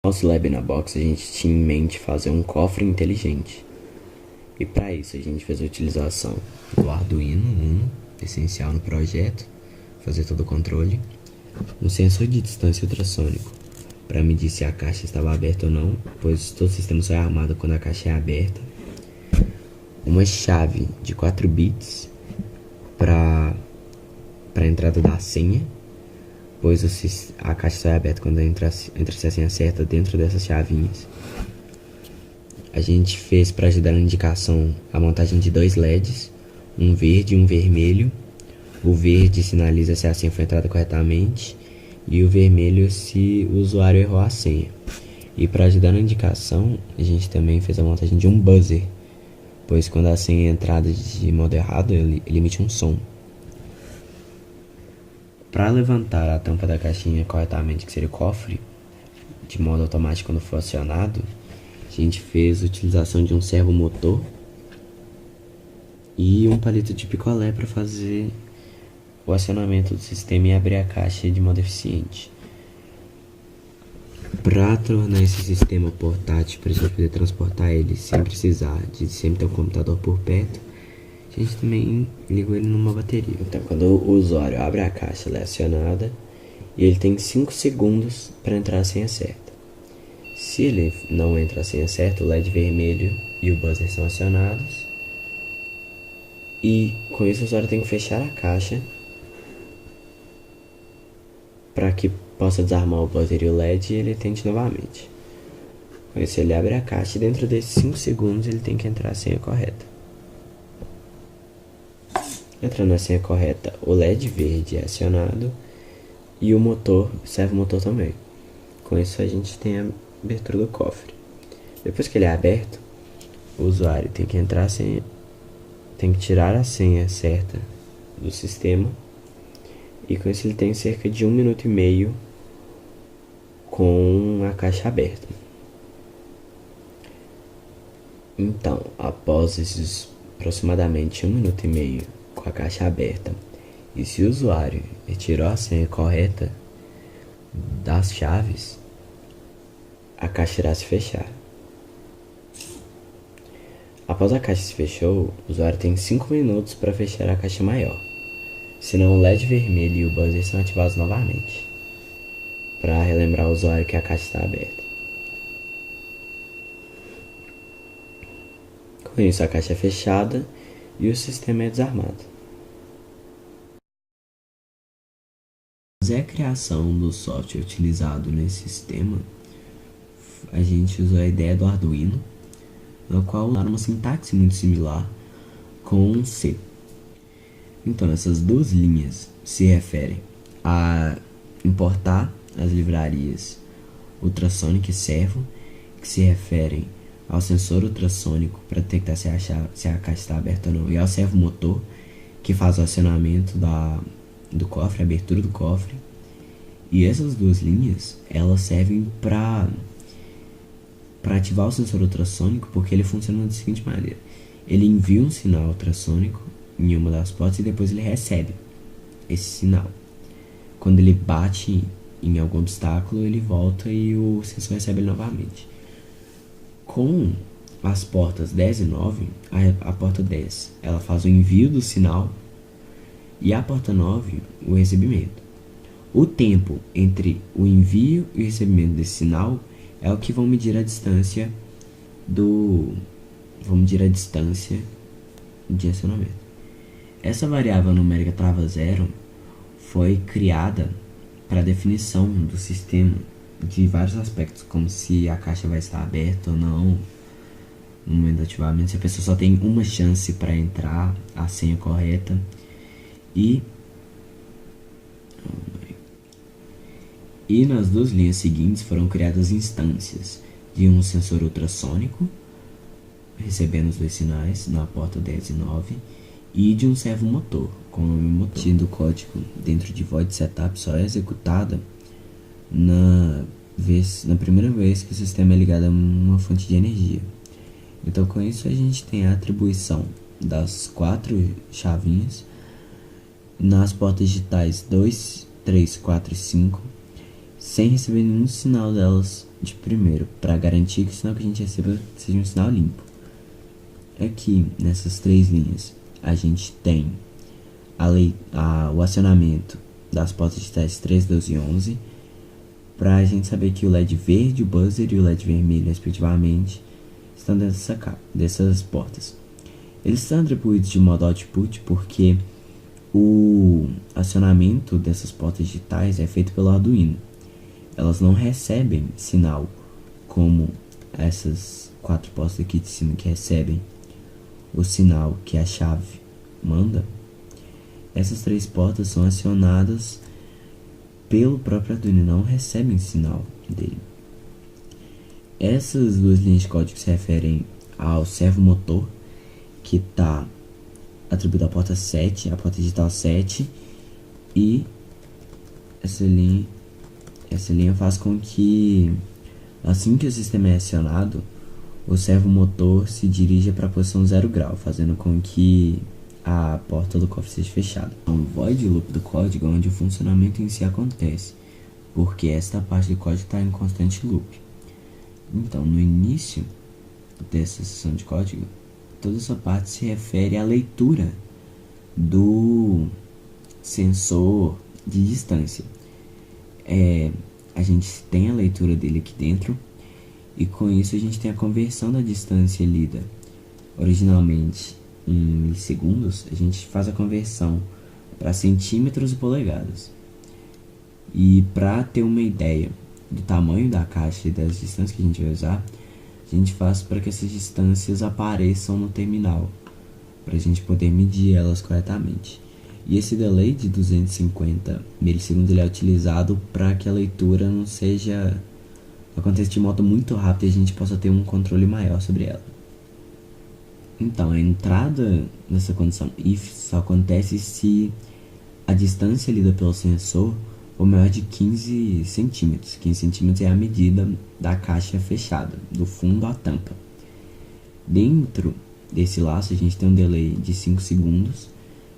Nosso Lab na Box, a gente tinha em mente fazer um cofre inteligente. E para isso a gente fez a utilização do Arduino Uno, essencial no projeto, fazer todo o controle, um sensor de distância ultrassônico para medir se a caixa estava aberta ou não, pois todo o sistema só é armado quando a caixa é aberta, uma chave de 4 bits para a entrada da senha, pois a caixa só é aberta quando entra a senha certa dentro dessas chavinhas. A gente fez, para ajudar na indicação, a montagem de 2 LEDs, um verde e um vermelho. O verde sinaliza se a senha foi entrada corretamente e o vermelho se o usuário errou a senha. E para ajudar na indicação, a gente também fez a montagem de um buzzer, pois quando a senha é entrada de modo errado, ele emite um som. Para levantar a tampa da caixinha corretamente, que seria o cofre, de modo automático quando for acionado, a gente fez a utilização de um servomotor e um palito de picolé para fazer o acionamento do sistema e abrir a caixa de modo eficiente. Para tornar esse sistema portátil, para a gente poder transportar ele sem precisar de sempre ter um computador por perto, a gente também ligou ele numa bateria. Então, quando o usuário abre a caixa, ela é acionada e ele tem 5 segundos para entrar a senha certa. Se ele não entra a senha certa, o LED vermelho e o buzzer são acionados. E com isso o usuário tem que fechar a caixa para que possa desarmar o buzzer e o LED e ele tente novamente. Com isso ele abre a caixa e dentro desses 5 segundos ele tem que entrar a senha correta. Entrando na senha correta, o LED verde é acionado e o motor, serve o motor também. Com isso a gente tem a abertura do cofre. Depois que ele é aberto, o usuário tem que entrar a senha, tem que tirar a senha certa do sistema e com isso ele tem cerca de 1 minuto e meio com a caixa aberta. Então, após esses aproximadamente 1 minuto e meio com a caixa aberta, e se o usuário retirou a senha correta das chaves, a caixa irá se fechar. Após a caixa se fechou, o usuário tem 5 minutos para fechar a caixa maior, senão o LED vermelho e o buzzer são ativados novamente, para relembrar o usuário que a caixa está aberta. Com isso a caixa é fechada e o sistema é desarmado. Para fazer a criação do software utilizado nesse sistema, a gente usou a ideia do Arduino, no qual usaram uma sintaxe muito similar com C. Então essas duas linhas se referem a importar as livrarias Ultrasonic e Servo, que se referem ao sensor ultrassônico para detectar se a caixa está aberta ou não, e ao servomotor, que faz o acionamento do cofre, a abertura do cofre. E essas duas linhas, elas servem para ativar o sensor ultrassônico, porque ele funciona da seguinte maneira: ele envia um sinal ultrassônico em uma das portas e depois ele recebe esse sinal. Quando ele bate em algum obstáculo, ele volta e o sensor recebe ele novamente. Com as portas 10 e 9, a porta 10 ela faz o envio do sinal e a porta 9 o recebimento. O tempo entre o envio e o recebimento desse sinal é o que vão medir a distância de acionamento. Essa variável numérica trava zero foi criada para definição do sistema de vários aspectos, como se a caixa vai estar aberta ou não no momento do ativamento, se a pessoa só tem uma chance para entrar a senha correta, e nas duas linhas seguintes foram criadas instâncias de um sensor ultrassônico recebendo os dois sinais na porta 10 e 9 e de um servomotor com o nome motor. O código dentro de void setup só é executada na primeira vez que o sistema é ligado a uma fonte de energia. Então com isso a gente tem a atribuição das 4 chavinhas nas portas digitais 2, 3, 4 e 5 sem receber nenhum sinal delas de primeiro, para garantir que o sinal que a gente receba seja um sinal limpo. Aqui, nessas três linhas, a gente tem o acionamento das portas digitais 3, 12 e 11, para a gente saber que o LED verde, o buzzer e o LED vermelho, respectivamente, estão dentro dessas portas. Eles são atribuídos de modo output porque o acionamento dessas portas digitais é feito pelo Arduino. Elas não recebem sinal como essas 4 portas aqui de cima que recebem o sinal que a chave manda. Essas 3 portas são acionadas pelo próprio Arduino, não recebem sinal dele. Essas 2 linhas de código se referem ao servomotor, que está atribuído à porta 7, a porta digital 7, e essa linha faz com que, assim que o sistema é acionado, o servomotor se dirija para a posição 0 grau, fazendo com que a porta do cofre seja fechada. Um void loop do código é onde o funcionamento em si acontece, porque esta parte do código está em constante loop. Então, no início dessa seção de código, toda essa parte se refere à leitura do sensor de distância. A gente tem a leitura dele aqui dentro, e com isso a gente tem a conversão da distância lida originalmente em milissegundos. A gente faz a conversão para centímetros e polegadas. E para ter uma ideia do tamanho da caixa e das distâncias que a gente vai usar, a gente faz para que essas distâncias apareçam no terminal, para a gente poder medir elas corretamente. E esse delay de 250 milissegundos ele é utilizado para que a leitura não aconteça de modo muito rápido e a gente possa ter um controle maior sobre ela. Então, a entrada nessa condição if só acontece se a distância lida pelo sensor for maior de 15 centímetros. 15 centímetros é a medida da caixa fechada, do fundo à tampa. Dentro desse laço, a gente tem um delay de 5 segundos,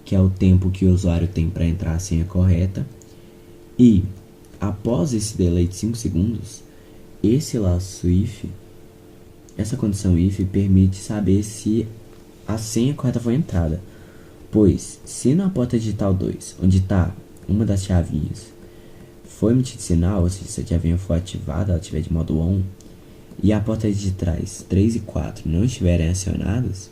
que é o tempo que o usuário tem para entrar a senha correta. E, após esse delay de 5 segundos, esse laço if, essa condição if, permite saber se a senha correta foi entrada. Pois, se na porta digital 2, onde está uma das chavinhas, foi emitido sinal, ou seja, se a chavinha for ativada, ela estiver de modo on, e a porta digitais 3 e 4 não estiverem acionadas,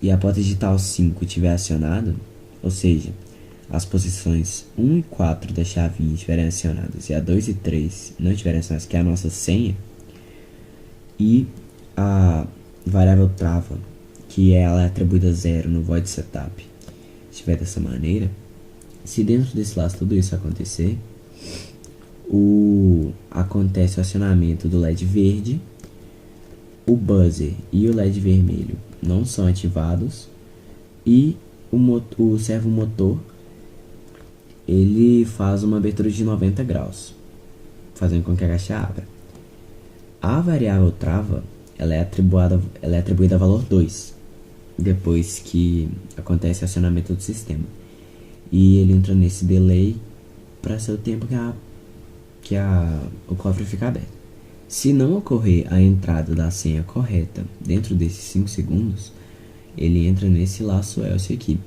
e a porta digital 5 estiver acionada, ou seja, as posições 1 e 4 da chavinha estiverem acionadas e a 2 e 3 não estiverem acionadas, que é a nossa senha, e a variável trava, que ela é atribuída a 0 no void setup, estiver dessa maneira, se dentro desse laço tudo isso acontecer, acontece o acionamento do LED verde, o buzzer e o LED vermelho não são ativados, e o servomotor ele faz uma abertura de 90 graus, fazendo com que a caixa abra. A variável trava ela é atribuída a valor 2, depois que acontece o acionamento do sistema. E ele entra nesse delay para ser o tempo que o cofre fica aberto. Se não ocorrer a entrada da senha correta dentro desses 5 segundos, ele entra nesse laço else aqui.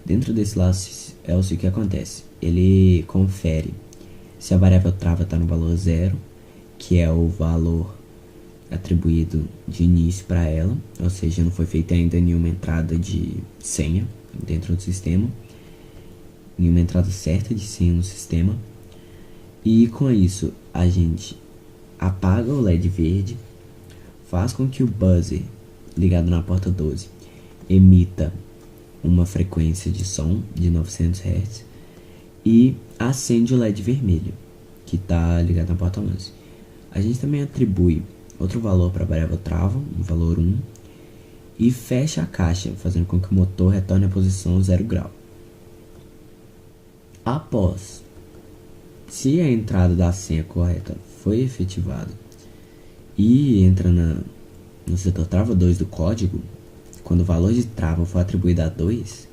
Dentro desse laço else, o que acontece? Ele confere se a variável trava está no valor 0, que é o valor atribuído de início para ela, ou seja, não foi feita ainda nenhuma entrada de senha dentro do sistema, nenhuma entrada certa de senha no sistema. E com isso a gente apaga o LED verde, faz com que o buzzer ligado na porta 12 emita uma frequência de som de 900 Hz e acende o LED vermelho que está ligado na porta 11. A gente também atribui outro valor para a variável trava, o valor 1, e fecha a caixa, fazendo com que o motor retorne à posição 0 grau. Após, se a entrada da senha correta foi efetivada e entra no setor trava 2 do código, quando o valor de trava for atribuído a 2,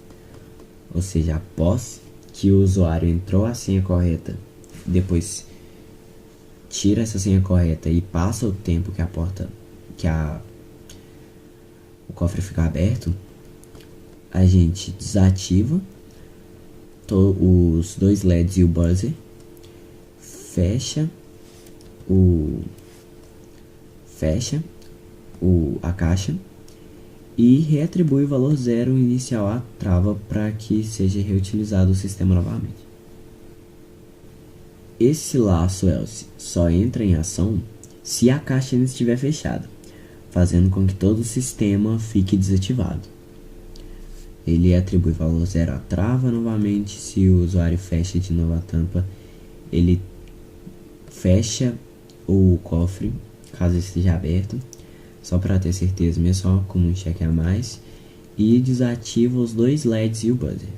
ou seja, após que o usuário entrou a senha correta, depois tira essa senha correta e passa o tempo que a porta, o cofre fica aberto, a gente desativa os dois LEDs e o buzzer, fecha a caixa e reatribui o valor zero inicial à trava para que seja reutilizado o sistema novamente. Esse laço else só entra em ação se a caixa ainda estiver fechada, fazendo com que todo o sistema fique desativado. Ele atribui valor zero à trava novamente. Se o usuário fecha de novo a tampa, ele fecha o cofre caso esteja aberto, só para ter certeza mesmo, só como um check a mais, e desativa os dois LEDs e o buzzer.